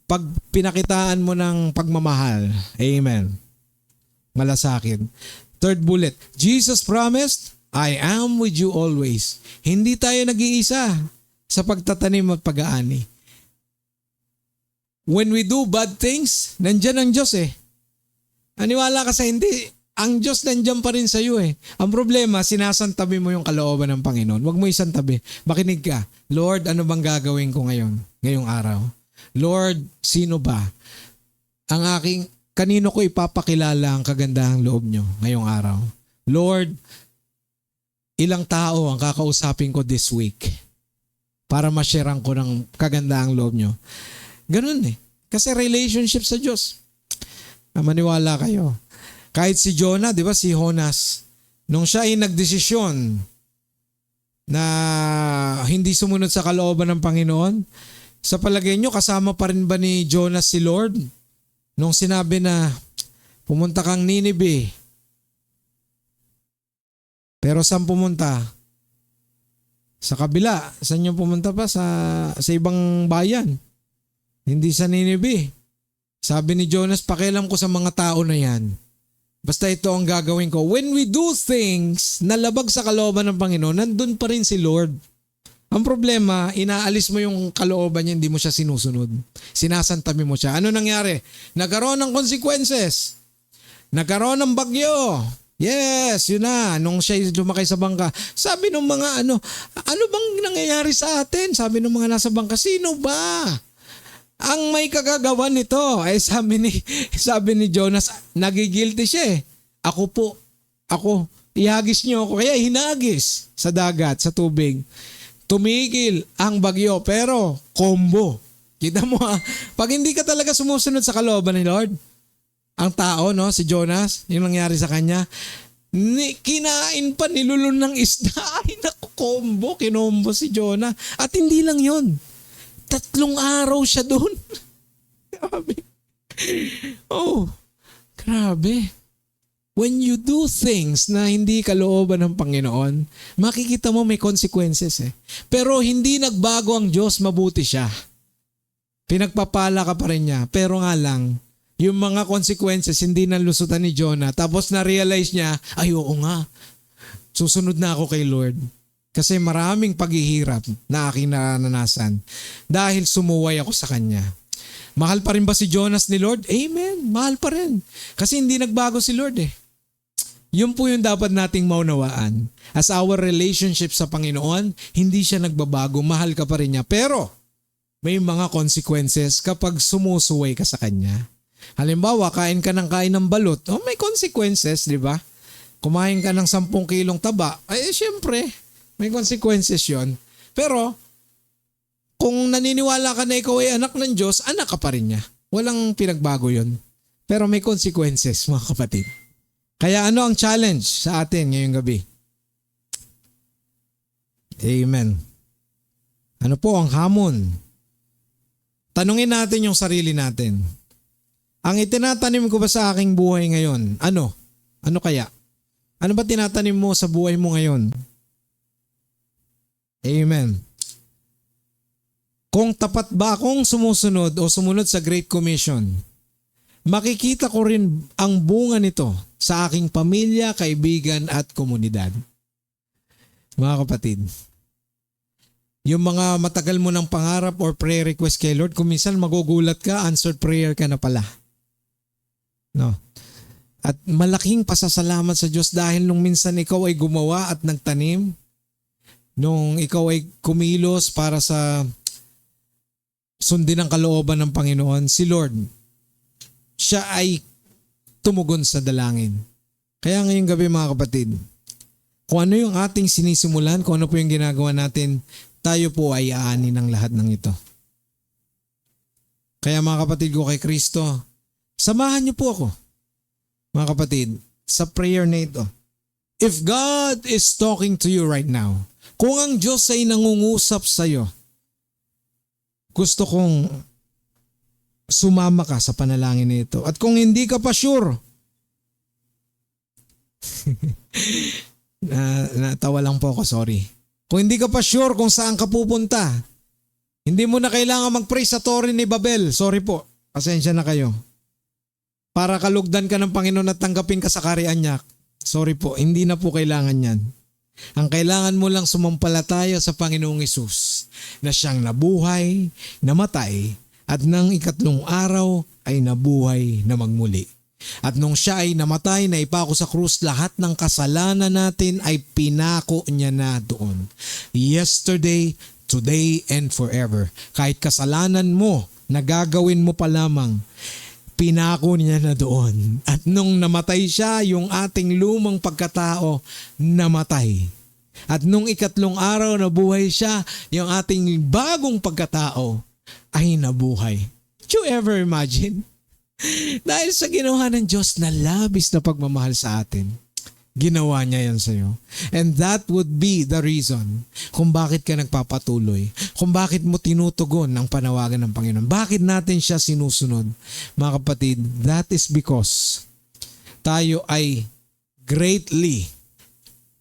pag pinakitaan mo ng pagmamahal. Amen. Malasakit. Third bullet, Jesus promised, I am with you always. Hindi tayo nag-iisa sa pagtatanim at pag-aani. When we do bad things, nandyan ang Diyos eh. Aniwala ka sa hindi, ang Diyos nandyan pa rin sa iyo eh. Ang problema, sinasantabi mo yung kalooban ng Panginoon. Huwag mo isantabi. Makinig ka. Lord, ano bang gagawin ko ngayon? Ngayong araw? Lord, sino ba? Kanino ko ipapakilala ang kagandahang loob nyo ngayong araw? Lord, ilang tao ang kakausapin ko this week para ma-sharean ko ng kagandahang loob nyo? Ganun eh. Kasi relationship sa Diyos. Maniwala kayo. Kahit si Jonah, di ba, si Jonas, nung siya ay nagdesisyon na hindi sumunod sa kalooban ng Panginoon, sa palagay nyo, kasama pa rin ba ni Jonas si Lord? Nung sinabi na, pumunta kang Nineveh. Pero saan pumunta? Sa kabila. Saan nyo pumunta pa? Sa ibang bayan. Hindi sa Nineveh. Sabi ni Jonas, pakialam ko sa mga tao na yan. Basta ito ang gagawin ko. When we do things na labag sa kalooban ng Panginoon, nandun pa rin si Lord. Ang problema, inaalis mo yung kalooban niya, hindi mo siya sinusunod. Sinasantabi mo siya. Ano nangyari? Nagkaroon ng consequences. Nagkaroon ng bagyo. Yes, yun na. Nung siya lumakay sa bangka, sabi ng mga ano bang nangyayari sa atin? Sabi ng mga nasa bangka, sino ba ang may kagagawan nito? Ay sabi ni Jonas, nagigilty siya eh. Ako, ihagis niyo ako. Kaya hinagis sa dagat, sa tubig. Tumigil ang bagyo, pero combo. Kita mo pag hindi ka talaga sumusunod sa kalooban ni Lord, ang tao, no, si Jonas, yung nangyari sa kanya, kinain pa, nilulun ng isda. Ay naku, combo, kinombo si Jonah. At hindi lang yun. 3 araw siya doon. Grabe. Oh, grabe. When you do things na hindi kalooban ng Panginoon, makikita mo may consequences eh. Pero hindi nagbago ang Diyos, mabuti siya. Pinagpapala ka pa rin niya. Pero nga lang, yung mga consequences hindi nalusutan ni Jonah. Tapos na-realize niya, ay oo nga, susunod na ako kay Lord. Kasi maraming paghihirap na aking naranasan dahil sumuway ako sa Kanya. Mahal pa rin ba si Jonas ni Lord? Amen. Mahal pa rin. Kasi hindi nagbago si Lord eh. Yun po yung dapat nating maunawaan. As our relationship sa Panginoon, hindi siya nagbabago. Mahal ka pa rin niya. Pero may mga consequences kapag sumusuway ka sa Kanya. Halimbawa, kain ka ng balot. May consequences, di ba? Kumain ka ng 10 kilong taba. Syempre, may consequences yon. Pero, kung naniniwala ka na ikaw ay anak ng Diyos, anak ka pa rin niya. Walang pinagbago yon. Pero may consequences, mga kapatid. Kaya ano ang challenge sa atin ngayong gabi? Amen. Ano po ang hamon? Tanungin natin yung sarili natin. Ang itinatanim ko ba sa aking buhay ngayon? Ano? Ano kaya? Ano ba tinatanim mo sa buhay mo ngayon? Amen. Kung tapat ba akong sumusunod o sumunod sa Great Commission, makikita ko rin ang bunga nito sa aking pamilya, kaibigan at komunidad. Mga kapatid, yung mga matagal mo ng pangarap or prayer request kay Lord, kung minsan magugulat ka, answered prayer ka na pala. No. At malaking pasasalamat sa Diyos dahil nung minsan ikaw ay gumawa at nagtanim, nung ikaw ay kumilos para sa sundin ang kalooban ng Panginoon, si Lord, siya ay tumugon sa dalangin. Kaya ngayong gabi mga kapatid, kung ano yung ating sinisimulan, kung ano po yung ginagawa natin, tayo po ay aanin ng lahat ng ito. Kaya mga kapatid ko kay Kristo, samahan niyo po ako, mga kapatid, sa prayer na ito. If God is talking to you right now, kung ang Diyos ay nangungusap sa iyo, gusto kong sumama ka sa panalangin na ito. At kung hindi ka pa sure, natawa lang po ako, sorry. Kung hindi ka pa sure kung saan ka pupunta, hindi mo na kailangan mag-pray sa Torre ni Babel. Sorry po, pasensya na kayo. Para kalugdan ka ng Panginoon at tanggapin ka sa kaharian niya. Sorry po, hindi na po kailangan yan. Ang kailangan mo lang sumampalataya sa Panginoong Hesus na siyang nabuhay, namatay, at nang ikatlong araw ay nabuhay na magmuli. At nung siya ay namatay na ipako sa krus, lahat ng kasalanan natin ay pinako niya na doon. Yesterday, today, and forever. Kahit kasalanan mo na gagawin mo pa lamang, pinako niya na doon. At nung namatay siya, yung ating lumang pagkatao namatay. At nung ikatlong araw nabuhay siya, yung ating bagong pagkatao ay nabuhay. Did you ever imagine? Dahil sa ginawa ng Diyos na labis na pagmamahal sa atin, ginawa niya yan sa iyo. And that would be the reason kung bakit ka nagpapatuloy, kung bakit mo tinutugon ang panawagan ng Panginoon. Bakit natin siya sinusunod? Mga kapatid, that is because tayo ay greatly,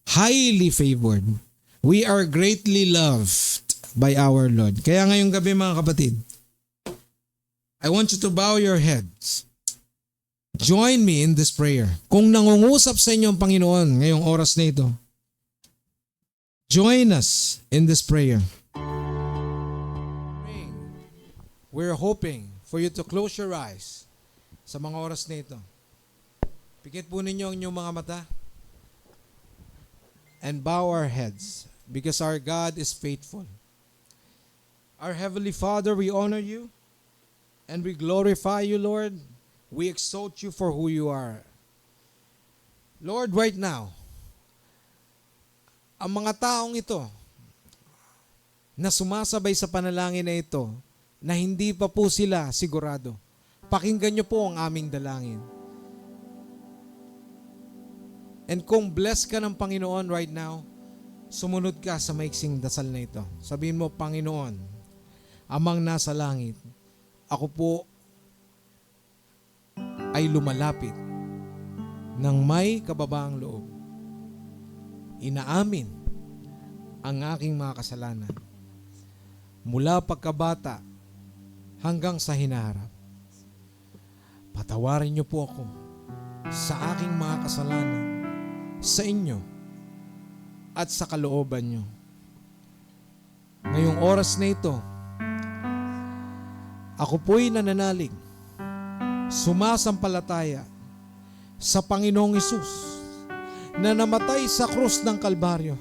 highly favored. We are greatly loved by our Lord. Kaya ngayong gabi mga kapatid, I want you to bow your heads. Join me in this prayer. Kung nangungusap sa inyo ang Panginoon ngayong oras na ito, join us in this prayer. We're hoping for you to close your eyes sa mga oras na ito. Pikit po ninyo ang inyong mga mata and bow our heads because our God is faithful. Our Heavenly Father, we honor you. And we glorify you, Lord. We exalt you for who you are. Lord, right now, ang mga taong ito na sumasabay sa panalangin na ito, na hindi pa po sila sigurado, pakinggan niyo po ang aming dalangin. And kung blessed ka ng Panginoon right now, sumunod ka sa maiksing dasal na ito. Sabihin mo, Panginoon, Amang nasa langit, ako po ay lumalapit ng may kababaang loob. Inaamin ang aking mga kasalanan mula pagkabata hanggang sa hinaharap. Patawarin niyo po ako sa aking mga kasalanan sa inyo at sa kalooban niyo. Ngayong oras na ito, ako po'y nananalig, sumasampalataya sa Panginoong Hesus na namatay sa krus ng Kalbaryo.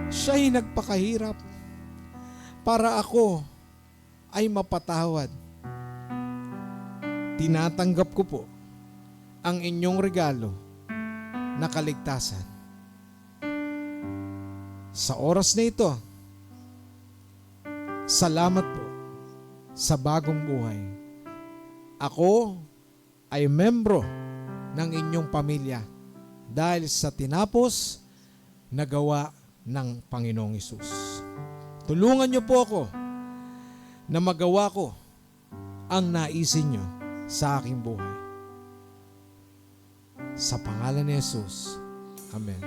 Siya'y nagpakahirap para ako ay mapatawad. Tinatanggap ko po ang inyong regalo na kaligtasan. Sa oras na ito, salamat po sa bagong buhay. Ako ay membro ng inyong pamilya dahil sa tinapos na gawa ng Panginoong Hesus. Tulungan niyo po ako na magawa ko ang naisin niyo sa aking buhay. Sa pangalan ni Hesus. Amen.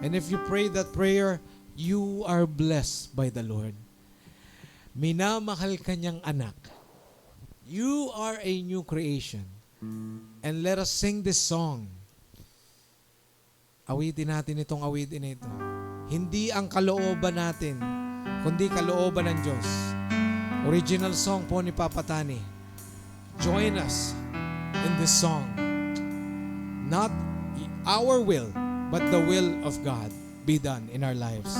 And if you pray that prayer, you are blessed by the Lord. Minamahal ka niyang anak. You are a new creation. And let us sing this song. Awitin natin itong awitin na ito. Hindi ang kalooban natin, kundi kalooban ng Diyos. Original song po ni Papa Tani. Join us in this song. Not our will, but the will of God be done in our lives.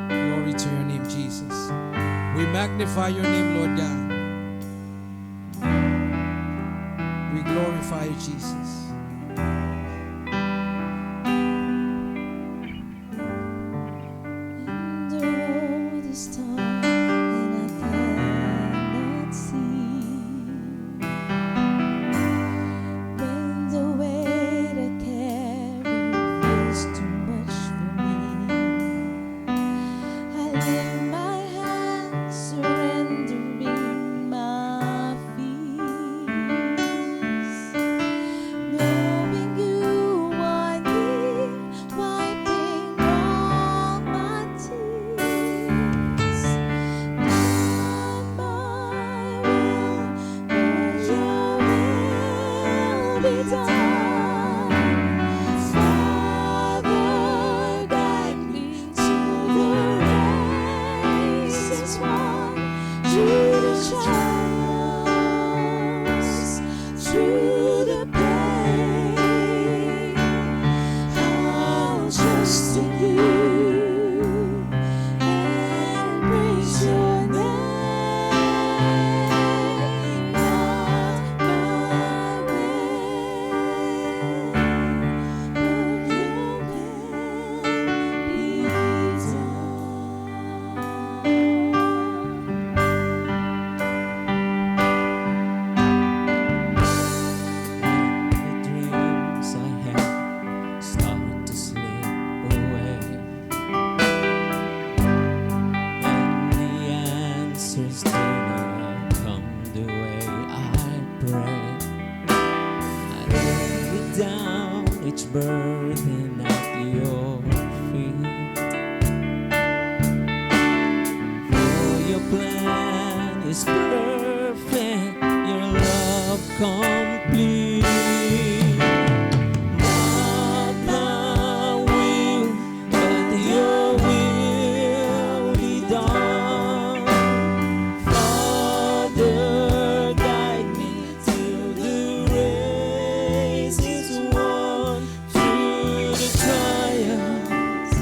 Glory to your name, Jesus. We magnify your name, Lord God. We glorify you, Jesus. And the road is dark and I cannot see. When the weight I carry feels too much for me, I lift my hands, surrendering my fears, knowing you are near, wiping all my tears. Not my will, but your will be done. Father, guide me to the race is won, through the trials, through the pain. I'll trust in you and praise your name. Not my will, but your will be The dreams I had start to slip away, and the answers do not come the way I pray. I lay it down, each burden at your feet. For your plan is perfect, your love complete. Not my will, but your will be done. Father, guide me till the race is won, through the trials,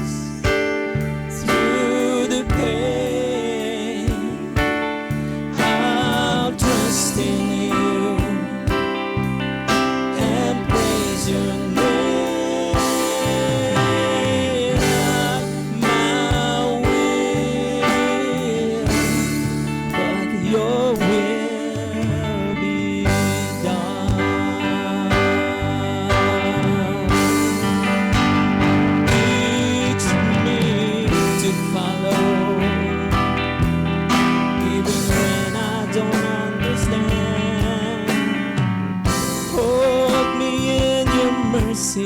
through the pain. I'll trust in you and praise your name. Not my will, but your will be done. Teach me to follow, even when I don't understand. Hold me in your mercy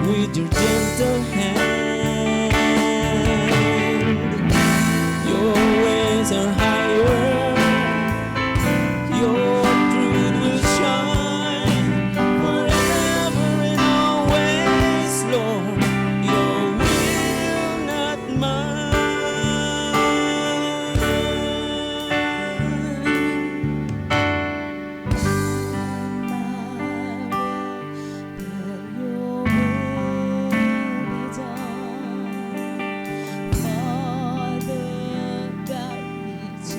with your gentle hand. Your ways are higher, your truth will shine forever and always, Lord. Your will, not mine. Father, guide me to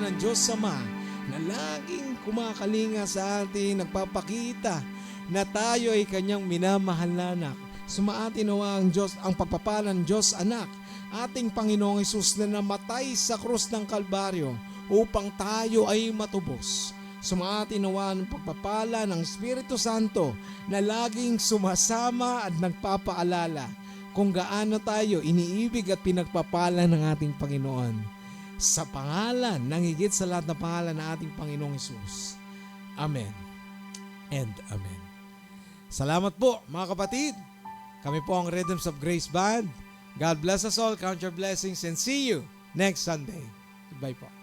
ng Diyos Ama na laging kumakalinga sa atin, nagpapakita na tayo ay kanyang minamahal na anak. Sumaatin nawa ang Diyos, ang pagpapala ng Diyos Anak, ating Panginoong Hesus na namatay sa krus ng Kalbaryo upang tayo ay matubos. Sumaatin nawa ang pagpapala ng Espiritu Santo na laging sumasama at nagpapaalala kung gaano tayo iniibig at pinagpapala ng ating Panginoon. Sa pangalan ng higit sa lahat na pangalan ng ating Panginoong Hesus. Amen and Amen. Salamat po mga kapatid. Kami po ang Rhythms of Grace Band. God bless us all. Count your blessings and see you next Sunday. Goodbye po.